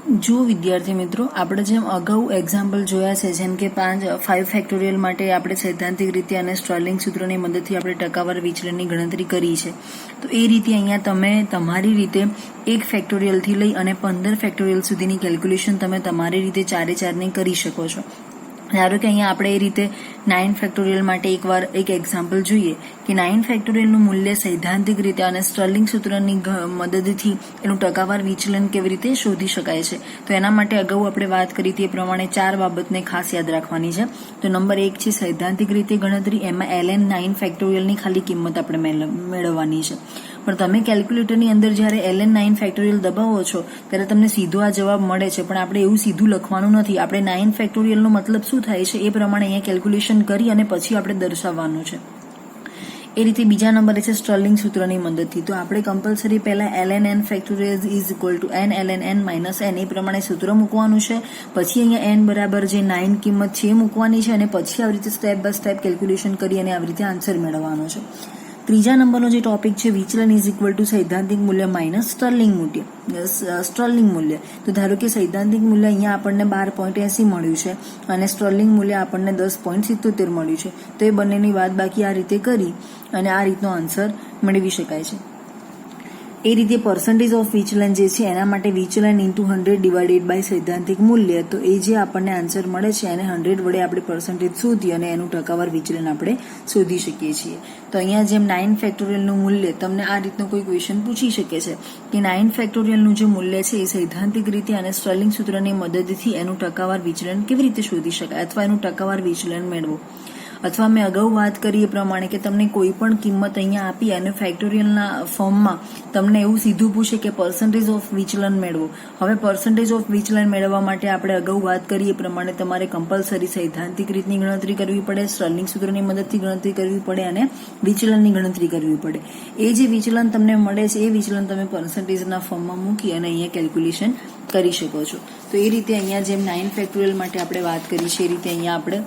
જો વિદ્યાર્થી મિત્રો, આપણે જેમ અગાઉ એક્ઝામ્પલ જોયા છે, જેમ કે 5 ફેક્ટોરિયલ માટે આપણે સૈદ્ધાંતિક રીતે અને સ્ટર્લિંગ સૂત્રની મદદથી આપણે ટકાવાર વિચલનની ગણતરી કરી છે. તો એ રીતે અહીંયા તમે તમારી રીતે 1 ફેક્ટોરિયલથી લઈ અને 15 ફેક્ટોરિયલ સુધીની કેલ્ક્યુલેશન તમે તમારી રીતે 4 કરી શકો છો. ધારો કે અહીંયા આપણે એ રીતે 9 ફેક્ટોરિયલ માટે એક એક્ઝામ્પલ જોઈએ કે 9 ફેક્ટોરિયલનું મૂલ્ય સૈદ્ધાંતિક રીતે અને સ્ટર્લિંગ સૂત્રની મદદથી એનું ટકાવાર વિચલન કેવી રીતે શોધી શકાય છે. તો એના માટે અગાઉ આપણે વાત કરી તે પ્રમાણે 4 બાબતને ખાસ યાદ રાખવાની છે. તો નંબર 1 છે સૈદ્ધાંતિક રીતે ગણતરી. એમાં ln 9 ફેક્ટોરિયલની ખાલી કિંમત આપણે મેળવવાની છે. પણ તમે કેલ્ક્યુલેટરની અંદર જ્યારે ln 9 ફેક્ટોરિયલ દબાવો છો ત્યારે તમને સીધો આ જવાબ મળે છે, પણ આપણે એવું સીધું લખવાનું નથી. આપણે 9 ફેક્ટોરિયલનો મતલબ શું થાય છે એ પ્રમાણે અહીંયા કેલ્ક્યુલેશન કરી અને પછી આપણે દર્શાવવાનું છે. એ રીતે બીજા નંબરે છે સ્ટર્લિંગ સૂત્રની મદદથી. તો આપણે કમ્પલસરી પહેલા ln n factorial is equal two n ln n minus n એ પ્રમાણે સૂત્ર મૂકવાનું છે. પછી અહીંયા n બરાબર જે 9 કિંમત છે એ મૂકવાની છે અને પછી આવી રીતે સ્ટેપ બાય સ્ટેપ કેલ્ક્યુલેશન કરી અને આવી રીતે આન્સર મેળવવાનો છે. ત્રીજા નંબરનો જે ટોપિક છે વિચલન ઇઝ ઇક્વલ ટુ સૈદ્ધાંતિક મૂલ્ય માઇનસ સ્ટર્લિંગ મૂલ્ય. તો ધારો કે સૈદ્ધાંતિક મૂલ્ય અહીંયા આપણને 12.80 મળ્યું છે અને સ્ટર્લિંગ મૂલ્ય આપણને 10.77 મળ્યું છે. તો એ બંનેની બાદબાકી આ રીતે કરી અને આ રીતનો આન્સર મેળવી શકાય છે. એ રીતે પર્સન્ટેજ ઓફ વિચલન જે છે એના માટે વિચલન ઇન્ટુ 100 ડિવાઇડેડ બાય સૈદ્ધાંતિક મૂલ્ય. તો એ જે આપણને આન્સર મળે છે એને 100 વડે આપણે પર્સન્ટેજ શોધી અને એનું ટકાવાર વિચલન આપણે શોધી શકીએ છીએ. તો અહીંયા જેમ 9 ફેક્ટોરિયલનું મૂલ્ય તમને આ રીતનો કોઈ ક્વેશ્ચન પૂછી શકે છે કે 9 ફેક્ટોરિયલનું જે મૂલ્ય છે એ સૈદ્ધાંતિક રીતે અને સ્ટર્લિંગ સૂત્રની મદદથી એનું ટકાવાર વિચલન કેવી રીતે શોધી શકાય અથવા એનું ટકાવાર વિચલન મેળવો. અથવા મેં અગાઉ વાત કરી એ પ્રમાણે કે તમને કોઈ પણ કિંમત અહીંયા આપી અને ફેક્ટોરિયલના ફોર્મમાં તમને એવું સીધું પૂછે કે પર્સન્ટેજ ઓફ વિચલન મેળવો. હવે પર્સન્ટેજ ઓફ વિચલન મેળવવા માટે આપણે અગાઉ વાત કરી એ પ્રમાણે તમારે કમ્પલસરી સૈદ્ધાંતિક રીતની ગણતરી કરવી પડે, સ્ટર્લિંગ સૂત્રની મદદથી ગણતરી કરવી પડે અને વિચલનની ગણતરી કરવી પડે. એ જે વિચલન તમને મળે છે એ વિચલન તમે પર્સન્ટેજના ફોર્મમાં મૂકી અને અહીંયા કેલ્ક્યુલેશન કરી શકો છો. તો એ રીતે અહીંયા જેમ 9 ફેક્ટોરિયલ માટે આપણે વાત કરી છે એ રીતે અહીંયા આપણે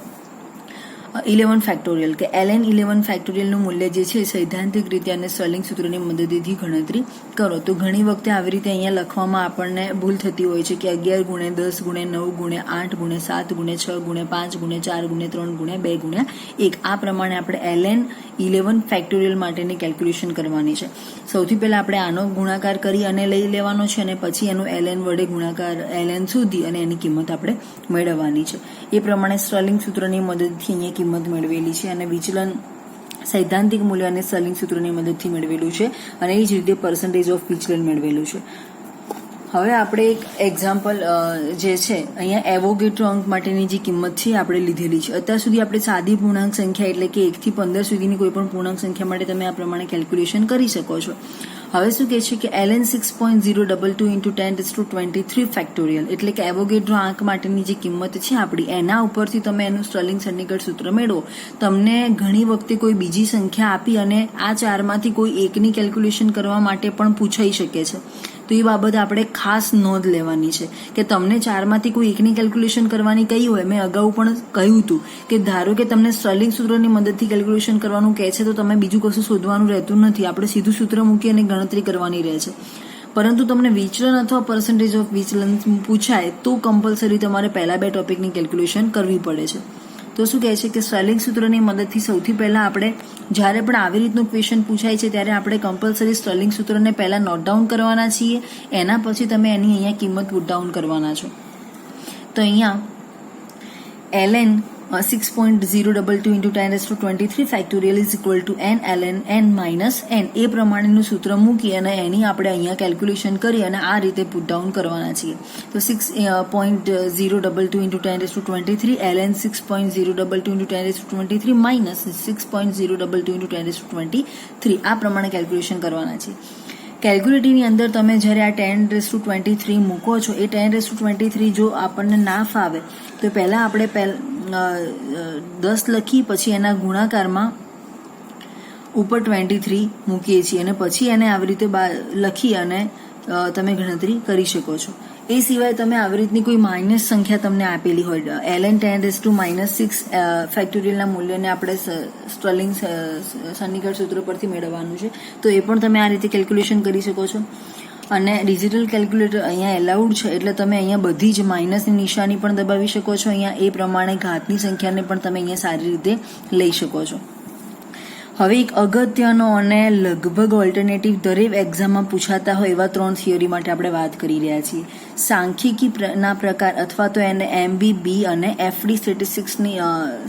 11 ફેક્ટોરિયલ કે ln 11 ફેક્ટોરિયલનું મૂલ્ય જે છે સૈદ્ધાંતિક રીતે અને સ્ટર્લિંગ સૂત્રની મદદથી ગણતરી કરો. તો ઘણી વખતે આવી રીતે અહીંયા લખવામાં આપણને ભૂલ થતી હોય છે કે 11 × 10 × 9 × 8 × 7 × 6 × 5 × 4 × 3 × 2 × 1 આ પ્રમાણે આપણે ln 11 ફેક્ટોરિયલ માટેની કેલ્ક્યુલેશન કરવાની છે. સૌથી પહેલા આપણે આનો ગુણાકાર કરી અને લઈ લેવાનો છે અને પછી એનું ln વડે ગુણાકાર ln સુધી અને એની કિંમત આપણે મેળવવાની છે. એ પ્રમાણે સ્ટર્લિંગ સૂત્રની મદદથી અહીંયા કિંમત મેળવેલી છે અને વિચલન સૈદ્ધાંતિક મૂલ્ય અને સ્ટર્લિંગ સૂત્રની મદદથી મેળવેલું છે અને એ જ રીતે પર્સન્ટેજ ઓફ વિચલન મેળવેલું છે. હવે આપણે એક એક્ઝામ્પલ જે છે અહીંયા એવોગેડ્રો અંક માટેની જે કિંમત છે આપણે લીધેલી છે. અત્યાર સુધી આપણે સાદી પૂર્ણાંક સંખ્યા એટલે કે 1 થી 15 સુધીની કોઈ પણ પૂર્ણાંક સંખ્યા માટે તમે આ પ્રમાણે કેલ્ક્યુલેશન કરી શકો છો. હવે શું કહે છે કે ln 6.022 into 10⁻23 ફેક્ટોરિયલ એટલે કે એવોગેડ્રો આંક માટેની જે કિંમત છે આપણી એના ઉપરથી તમે એનું સ્ટર્લિંગ સન્નિકટ સૂત્ર મેળવો. તમને ઘણી વખતે કોઈ બીજી સંખ્યા આપી અને આ ચારમાંથી કોઈ એકની કેલ્ક્યુલેશન કરવા માટે પણ પૂછાઈ શકે છે. તો એ બાબત આપણે ખાસ નોંધ લેવાની છે કે તમને ચારમાંથી કોઈ એકની કેલ્ક્યુલેશન કરવાની કહી હોય. મેં અગાઉ પણ કહ્યું હતું કે ધારો કે તમને સ્ટર્લિંગ સૂત્રની મદદથી કેલ્ક્યુલેશન કરવાનું કહે છે તો તમે બીજું કશું શોધવાનું રહેતું નથી. આપણે સીધું સૂત્ર મૂકી અને ગણતરી કરવાની રહે છે. પરંતુ તમને વિચલન અથવા પર્સન્ટેજ ઓફ વિચલન પૂછાય તો કમ્પલસરી તમારે પહેલા 2 ટોપિકની કેલ્ક્યુલેશન કરવી પડે છે. તો શું કહે છે કે સ્ટર્લિંગ સૂત્રની મદદથી સૌથી પહેલા આપણે જ્યારે પણ આવી રીતનું ક્વેશ્ચન પૂછાય છે ત્યારે આપણે કમ્પલસરી સ્ટર્લિંગ સૂત્રને પહેલા નોટ ડાઉન કરવાના છીએ. એના પછી તમે એની અહીંયા કિંમત પુટ ડાઉન કરવાના છો. તો અહીંયા ln 6.022 into 10⁻23 factorial is equal two n ln n minus n એ પ્રમાણેનું સૂત્ર મૂકી અને એની આપણે અહીંયા કેલ્ક્યુલેશન કરી અને આ રીતે પુટ ડાઉન કરવાના છીએ. તો 6.022 into 10⁻23 ln 6.022 into 10⁻23 minus 6.022 into 10⁻23 આ પ્રમાણે કેલ્ક્યુલેશન કરવાના છીએ. કેલ્ક્યુલેટરની અંદર તમે જ્યારે આ 10⁻23 મૂકો છો એ 10⁻23 જો આપણને ના ફાવે તો પહેલાં આપણે 10 લખી પછી એના ગુણાકારમાં ઉપર 23 મૂકીએ છીએ અને પછી એને આવી રીતે લખી અને તમે ગણતરી કરી શકો છો. એ સિવાય તમે આવી રીતની કોઈ માઇનસ સંખ્યા તમને આપેલી હોય ln 10⁻6 ફેક્ટોરિયલના મૂલ્યને આપણે સ્ટર્લિંગ સન્નિકટ સૂત્ર પરથી મેળવવાનું છે તો એ પણ તમે આ રીતે કેલ્ક્યુલેશન કરી શકો છો. અને ડિજિટલ કેલ્ક્યુલેટર અહીંયા એલાઉડ છે, એટલે તમે અહીંયા બધી જ માઇનસની નિશાની પણ દબાવી શકો છો. અહીંયા એ પ્રમાણે ઘાતની સંખ્યાને પણ તમે અહીંયા સારી રીતે લઈ શકો છો. હવે એક અગત્યનો અને લગભગ ઓલ્ટરનેટિવ દરેક એક્ઝામમાં પૂછાતા હોય એવા 3 થિયરી માટે આપણે વાત કરી રહ્યા છીએ. સાંખ્યિકીના પ્રકાર અથવા તો એને MBB અને FD સ્ટેટિસ્ટિક્સની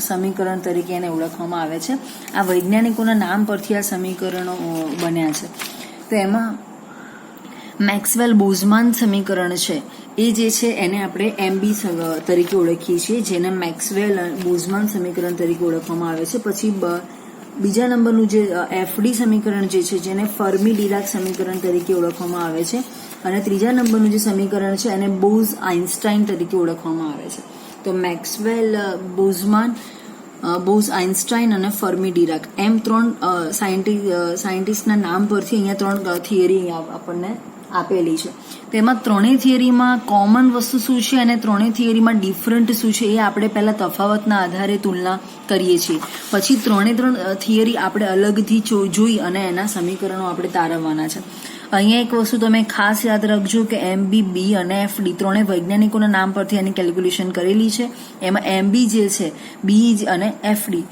સમીકરણ તરીકે એને ઓળખવામાં આવે છે. આ વૈજ્ઞાનિકોના નામ પરથી આ સમીકરણો બન્યા છે. તો એમાં મેક્સવેલ બોઝમાન સમીકરણ છે એ જે છે એને આપણે MB તરીકે ઓળખીએ છીએ, જેને મેક્સવેલ બોઝમાન સમીકરણ તરીકે ઓળખવામાં આવે છે. પછી બીજા નંબરનું જે FD સમીકરણ જે છે જેને ફર્મી ડિરાક સમીકરણ તરીકે ઓળખવામાં આવે છે, અને ત્રીજા નંબરનું જે સમીકરણ છે એને બોઝ આઇન્સ્ટાઇન તરીકે ઓળખવામાં આવે છે. તો મેક્સવેલ, બોઝમાન, બોઝ આઇન્સ્ટાઇન અને ફર્મી ડિરાક એમ 3 સાયન્ટિસ્ટના નામ પરથી અહીંયા 3 થિયરી આપણને આપેલી છે. તેમાં 3 થિયરીમાં કોમન વસ્તુ શું છે અને 3 થિયરીમાં ડિફરન્ટ શું છે એ આપણે પહેલા તફાવતના આધારે તુલના કરીએ છીએ. પછી 3 થિયરી આપણે અલગથી જોઈ અને એના સમીકરણો આપણે તારવવાના છે. અહીંયા એક વસ્તુ તમે ખાસ યાદ રાખજો કે MB, B અને FD 3 વૈજ્ઞાનિકોના નામ પરથી એની કેલ્ક્યુલેશન કરેલી છે. એમાં MB જે છે, B અને FD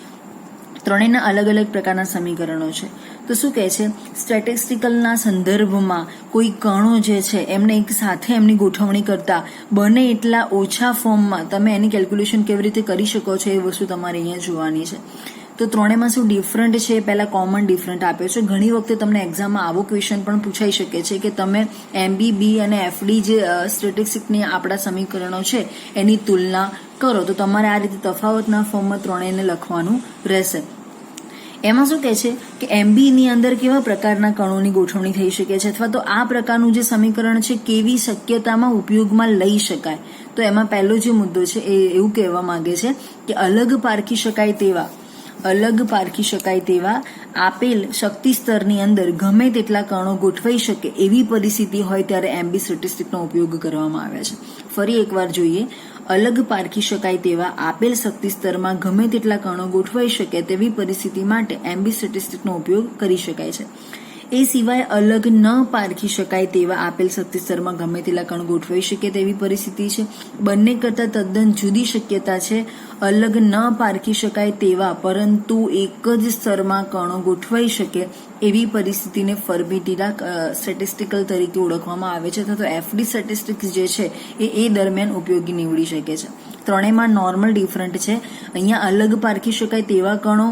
ત્રણેયના અલગ અલગ પ્રકારના સમીકરણો છે. તો શું કહે છે, સ્ટેટિસ્ટિકલના સંદર્ભમાં કોઈ કણો જે છે એમને એક સાથે એમની ગોઠવણી કરતા બને એટલા ઓછા ફોર્મમાં તમે એની કેલ્ક્યુલેશન કેવી રીતે કરી શકો છો એ વસ્તુ તમારે અહીંયા જોવાની છે. તો ત્રણેયમાં શું ડિફરન્ટ છે, પહેલા કોમન ડિફરન્ટ આપ્યો છે. ઘણી વખતે તમને એક્ઝામમાં આવો ક્વેશ્ચન પણ પૂછાઈ શકે છે કે તમે MB, B અને FD જે સ્ટેટિસ્ટિક્સની આપણા સમીકરણો છે એની તુલના કરો. તો તમારે આ રીતે તફાવતના ફોર્મમાં ત્રણેયને લખવાનું રહેશે. એમાં શું કહે છે કે MB ની અંદર કેવા પ્રકારના કણોની ગોઠવણી થઈ શકે છે, અથવા તો આ પ્રકારનું જે સમીકરણ છે કેવી શક્યતામાં ઉપયોગમાં લઈ શકાય. તો એમાં પહેલો જે મુદ્દો છે એ એવું કહેવા માંગે છે કે અલગ પારખી શકાય તેવા આપેલ શક્તિ સ્તરની અંદર ગમે તેટલા કણો ગોઠવાઈ શકે એવી પરિસ્થિતિ હોય ત્યારે MB સ્ટેટિસ્ટિક્સનો ઉપયોગ કરવામાં આવે છે. ફરી એકવાર જોઈએ, અલગ પારખી શકાય તેવા આપેલ શક્તિ સ્તરમાં ગમે તેટલા કણો ગોઠવાઈ શકે તેવી પરિસ્થિતિ માટે MB સ્ટેટિસ્ટિક્સનો ઉપયોગ કરી શકાય છે. એ સિવાય અલગ ન પારખી શકાય તેવા આપેલ શક્તિ સ્તરમાં ગમે તેટલા કણ ગોઠવાઈ શકે તેવી પરિસ્થિતિ છે. બંને કરતાં તદ્દન જુદી શક્યતા છે અલગ ન પારખી શકાય તેવા પરંતુ એક જ સ્તરમાં કણો ગોઠવાઈ શકે એવી પરિસ્થિતિને ફર્મી ડિરાક સ્ટેટિસ્ટિકલ તરીકે ઓળખવામાં આવે છે. તો FD સ્ટેટિસ્ટિક્સ જે છે એ દરમિયાન ઉપયોગી નીવડી શકે છે. ત્રણેયમાં નોર્મલ ડિફરન્ટ છે. અહીંયા અલગ પારખી શકાય તેવા કણો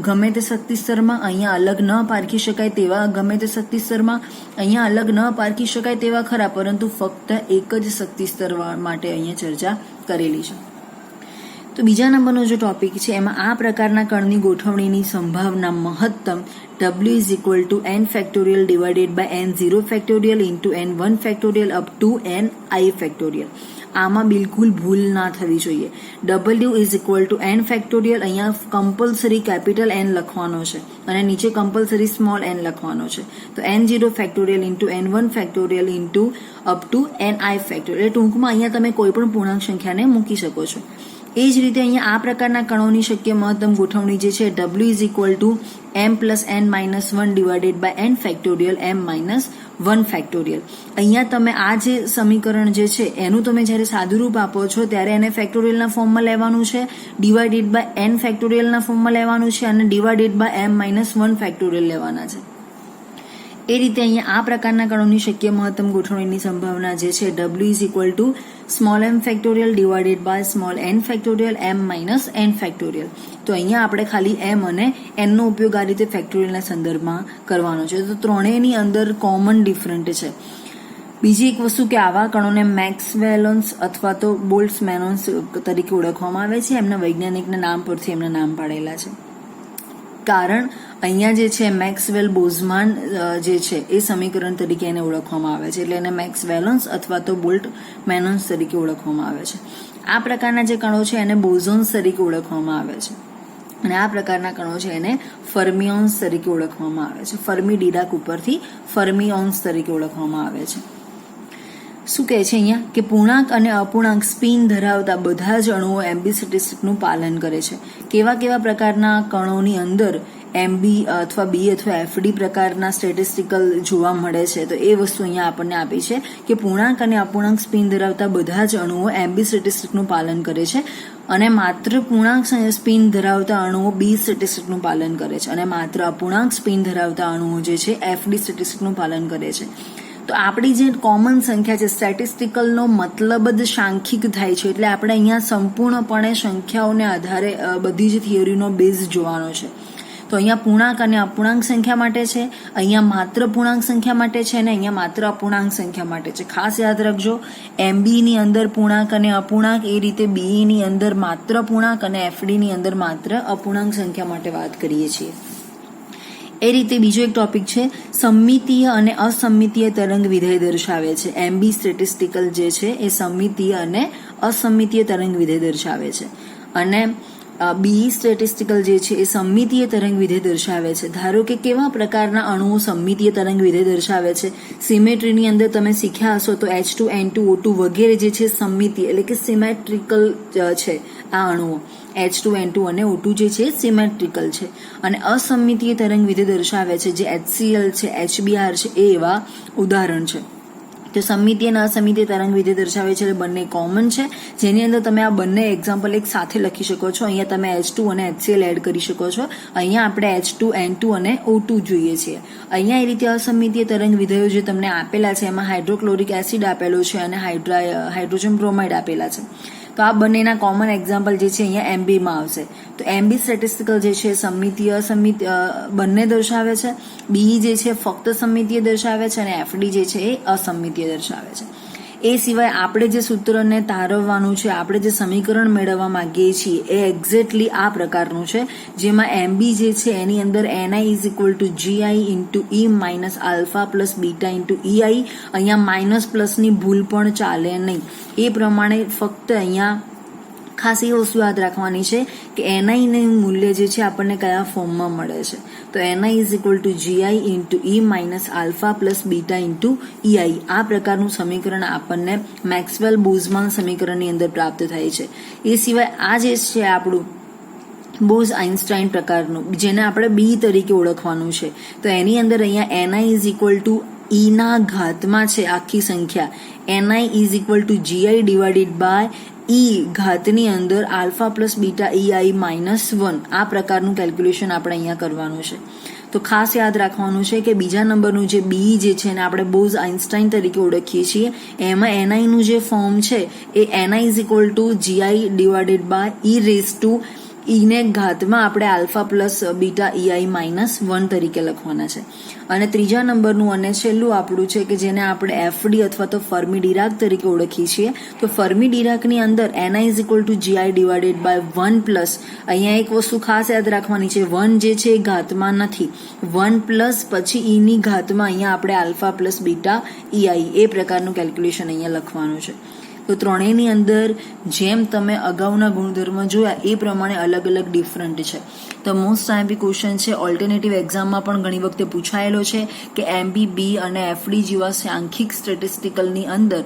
ગમે તે શક્તિ સ્તરમાં, અહીંયા અલગ ન પારખી શકાય તેવા ગમે તે શક્તિ સ્તરમાં, અહીંયા અલગ ન પારખી શકાય તેવા ખરા પરંતુ ફક્ત એક જ શક્તિ સ્તર માટે અહીંયા ચર્ચા કરેલી છે. તો બીજા નંબરનો જે ટોપિક છે એમાં આ પ્રકારના કણની ગોઠવણીની સંભાવના મહત્તમ W is equal to n factorial divided by n0 factorial into n1 factorial up to ni factorial. આમાં બિલકુલ ભૂલ ના થવી જોઈએ. W is equal to n factorial અહીંયા કમ્પલસરી કેપિટલ N લખવાનો છે અને નીચે કમ્પલસરી સ્મોલ n લખવાનો છે. તો n0 factorial into n1 factorial into up to ni factorial. ટૂંકમાં અહીંયા તમે કોઈ પણ પૂર્ણાંક સંખ્યાને મૂકી શકો છો. એ જ રીતે અહીંયા આ પ્રકારના કણોની શક્ય મહત્તમ ગોઠવણી જે છે W is equal to m plus n minus 1 divided by n factorial m minus 1 factorial. અહીંયા તમે આ જે સમીકરણ જે છે એનું તમે જ્યારે સાદુરૂપ આપો છો ત્યારે એને ફેક્ટોરિયલના ફોર્મમાં લેવાનું છે, ડિવાઇડેડ બાય n ફેક્ટોરિયલના ફોર્મમાં લેવાનું છે અને divided by m minus 1 factorial લેવાના છે. એ રીતે અહીંયા આ પ્રકારના કણોની શક્ય મહત્તમ ગોઠવણીની સંભાવના જે છે W is equal to small m factorial divided by small n factorial m minus n factorial. તો અહીંયા આપણે ખાલી m અને n નો ઉપયોગ આ રીતે ફેક્ટોરિયલના સંદર્ભમાં કરવાનો છે. તો ત્રણેયની અંદર કોમન ડિફરન્ટ છે. બીજી એક વસ્તુ કે આવા કણોને મેક્સવેલોન્સ અથવા તો બોલ્ટ્ઝમેનોન્સ તરીકે ઓળખવામાં આવે છે. એમના વૈજ્ઞાનિકના નામ પરથી એમના નામ પાડેલા છે. કારણ અહીંયા જે છે મેક્સવેલ બોઝમાન જે છે એ સમીકરણ તરીકે એને ઓળખવામાં આવે છે, એટલે એને મેક્સવેલોન્સ અથવા તો બોલ્ટ્ઝમેનોન્સ તરીકે ઓળખવામાં આવે છે. આ પ્રકારના જે કણો છે એને બોઝોન્સ તરીકે ઓળખવામાં આવે છે અને આ પ્રકારના કણો છે એને ફર્મિયોન્સ તરીકે ઓળખવામાં આવે છે. ફર્મી ડિરાક ઉપરથી ફર્મિયોન્સ તરીકે ઓળખવામાં આવે છે. શું કહે છે અહીંયા કે પૂર્ણાંક અને અપૂર્ણાંક સ્પિન ધરાવતા બધા જ અણુઓ MB સ્ટેટિસ્ટિક્સનું પાલન કરે છે. કેવા કેવા પ્રકારના કણોની અંદર એમબી અથવા બી અથવા એફડી પ્રકારના સ્ટેટિસ્ટિકલ જોવા મળે છે. તો એ વસ્તુ અહીંયા આપણને આપી છે કે પૂર્ણાંક અને અપૂર્ણાંક સ્પિન ધરાવતા બધા જ અણુઓ એમબી સ્ટેટિસ્ટિકનું પાલન કરે છે અને માત્ર પૂર્ણાંક સ્પિન ધરાવતા અણુઓ બી સ્ટેટિસ્ટિકનું પાલન કરે છે અને માત્ર અપૂર્ણાંક સ્પિન ધરાવતા અણુઓ જે છે એફડી સ્ટેટિસ્ટિકનું પાલન કરે છે. તો આપણી જે કોમન સંખ્યા છે, સ્ટેટિસ્ટિકલનો મતલબ જ સાંખ્યિક થાય છે, એટલે આપણે અહીંયા સંપૂર્ણપણે સંખ્યાઓને આધારે બધી જ થિયરીનો બેઝ જોવાનો છે. તો અહીંયા પૂર્ણાંક અને અપૂર્ણાંક સંખ્યા માટે છે, અહીંયા માત્ર પૂર્ણાંક સંખ્યા માટે છે અને અહીંયા માત્ર અપૂર્ણાંક સંખ્યા માટે છે. ખાસ યાદ રાખજો, એમબી ની અંદર પૂર્ણાંક અને અપૂર્ણાંક, એ રીતે બી ની અંદર માત્ર પૂર્ણાંક અને એફડી ની અંદર માત્ર અપૂર્ણાંક સંખ્યા માટે વાત કરીએ છીએ. એ રીતે બીજો એક ટોપિક છે સમમિતીય અને અસમમિતીય તરંગ વિધેય દર્શાવે છે. એમબી સ્ટેટિસ્ટિકલ જે છે એ સમમિતીય અને અસમમિતીય તરંગ વિધેય દર્શાવે છે અને બી સ્ટેટિસ્ટિકલ જે છે એ સમમિતીય તરંગ વિધેય દર્શાવે છે. ધારો કે કેવા પ્રકારના અણુઓ સમમિતીય તરંગ વિધેય દર્શાવે છે. સિમેટ્રીની અંદર તમે શીખ્યા હશો તો H2, N2, O2 વગેરે જે છે સમમિતીય એટલે કે સિમેટ્રિકલ છે. આ અણુઓ H2, N2 અને O2 જે છે સિમેટ્રિકલ છે. અને અસમમિતીય તરંગ વિધેય દર્શાવે છે જે HCl છે, HBr છે, એ એવા ઉદાહરણ છે. તો સમમિતીય અને અસમમિતીય તરંગ વિધેય દર્શાવે છે એટલે બંને કોમન છે, જેની અંદર તમે આ બંને એક્ઝામ્પલ એક સાથે લખી શકો છો. અહીંયા તમે H2 અને HCl એડ કરી શકો છો. અહીંયા આપણે H2, N2 અને O2 જોઈએ છીએ. અહીંયા એ રીતે અસમમિતીય તરંગ વિધેયો જે તમને આપેલા છે એમાં હાઇડ્રોક્લોરિક એસિડ આપેલો છે અને હાઇડ્રોજન બ્રોમાઇડ આપેલા છે. તો આ બંનેના કોમન એક્ઝામ્પલ જે છે અહીંયા એમબીમાં આવશે. તો એમબી સ્ટેટિસ્ટિકલ જે છે સમમિતીય અસમમિતીય બંને દર્શાવે છે, બી જે છે ફક્ત સમમિતીય દર્શાવે છે અને એફડી જે છે એ અસમમિતીય દર્શાવે છે. એ સિવાય આપણે જે સૂત્રને તારવવાનું છે, આપણે જે સમીકરણ મેળવવા માંગીએ છીએ એ એક્ઝેક્ટલી આ પ્રકારનું છે, જેમાં એમબી જે છે એની અંદર ni is equal to GI into E minus alpha plus beta into EI. અહીંયા માઇનસ પ્લસની ભૂલ પણ ચાલે નહીં. એ પ્રમાણે ફક્ત અહીંયા ખાસ એ વસ્તુ યાદ રાખવાની છે કે ni નું મૂલ્ય જે છે આપણને કયા ફોર્મમાં મળે છે. તો ni is equal to GI into E minus alpha plus beta into EI. આ પ્રકારનું સમીકરણ આપણને મેક્સવેલ બોઝમાન સમીકરણની અંદર પ્રાપ્ત થાય છે. એ સિવાય આ જે છે આપણું બોઝ આઇન્સ્ટાઇન પ્રકારનું, જેને આપણે બી તરીકે ઓળખવાનું છે, તો એની અંદર અહીંયા ni is equal to E ના ઘાતમાં છે આખી સંખ્યા, ni is equal to GI divided by E ઘાતની અંદર alpha plus beta EI minus 1. આ પ્રકારનું કેલ્ક્યુલેશન આપણે અહીંયા કરવાનું છે. તો ખાસ યાદ રાખવાનું છે કે બીજા નંબરનું જે બી જે છે એને આપણે બોઝ આઇન્સ્ટાઇન તરીકે ઓળખીએ છીએ, એમાં ni નું જે ફોર્મ છે એ ni is equal to GI divided by E raise to E ને ઘાતમાં આપણે alpha plus beta EI minus 1 તરીકે લખવાના છે. અને ત્રીજા નંબરનું અને છેલ્લું આપણું છે કે જેને આપણે એફડી અથવા તો ફર્મી ડિરાક તરીકે ઓળખીએ છીએ. તો ફર્મી ડિરાકની અંદર ni is equal to GI divided by 1 plus, અહીંયા એક વસ્તુ ખાસ યાદ રાખવાની છે, 1 જે છે એ ઘાતમાં નથી, 1 પ્લસ પછી E ની ઘાતમાં અહીંયા આપણે આલ્ફા પ્લસ બીટા EI એ પ્રકારનું કેલ્ક્યુલેશન અહીંયા લખવાનું છે. તો ત્રણેયની અંદર જેમ તમે અગાઉના ગુણધર્મ જોયા એ પ્રમાણે અલગ અલગ ડિફરન્ટ છે. તો મોસ્ટ આઈએમપી ક્વેશ્ચન છે, ઓલ્ટરનેટિવ એક્ઝામમાં પણ ઘણી વખતે પૂછાયેલો છે કે એમબી, બી અને એફડી જેવા સાંખ્યિક સ્ટેટિસ્ટિકલની અંદર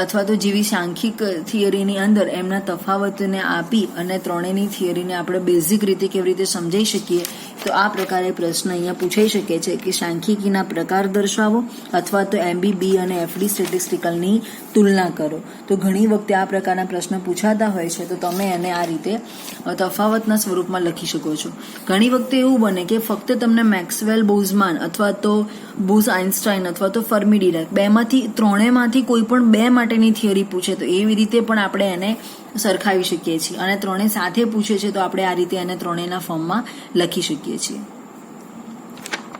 અથવા તો જેવી સાંખ્યિક થિયરીની અંદર એમના તફાવતને આપી અને ત્રણેયની થિયરીને આપણે બેઝિક રીતે કેવી રીતે સમજાઈ શકીએ, તો આ પ્રકારે પ્રશ્ન અહીંયા પૂછાઈ શકે છે કે સાંખ્યિકીના પ્રકાર દર્શાવો અથવા તો એમબી, બી અને એફડી સ્ટેટિસ્ટિકલની તુલના કરો. તો ઘણી વખતે આ પ્રકારના પ્રશ્ન પૂછાતા હોય છે, તો તમે એને આ રીતે તફાવતના સ્વરૂપમાં લખી શકો છો. ઘણી વખતે એવું બને કે ફક્ત તમને મેક્સવેલ બોઝમાન અથવા તો બોઝ આઇન્સ્ટાઇન અથવા તો ફર્મી ડિરાક ત્રણેયમાંથી કોઈ પણ બે માટેની થિયરી પૂછે તો એવી રીતે પણ આપણે એને સરખાવી શકીએ છીએ, અને ત્રણેય સાથે પૂછે છે તો આપણે આ રીતે એને ત્રણેયના ફોર્મમાં લખી શકીએ છીએ.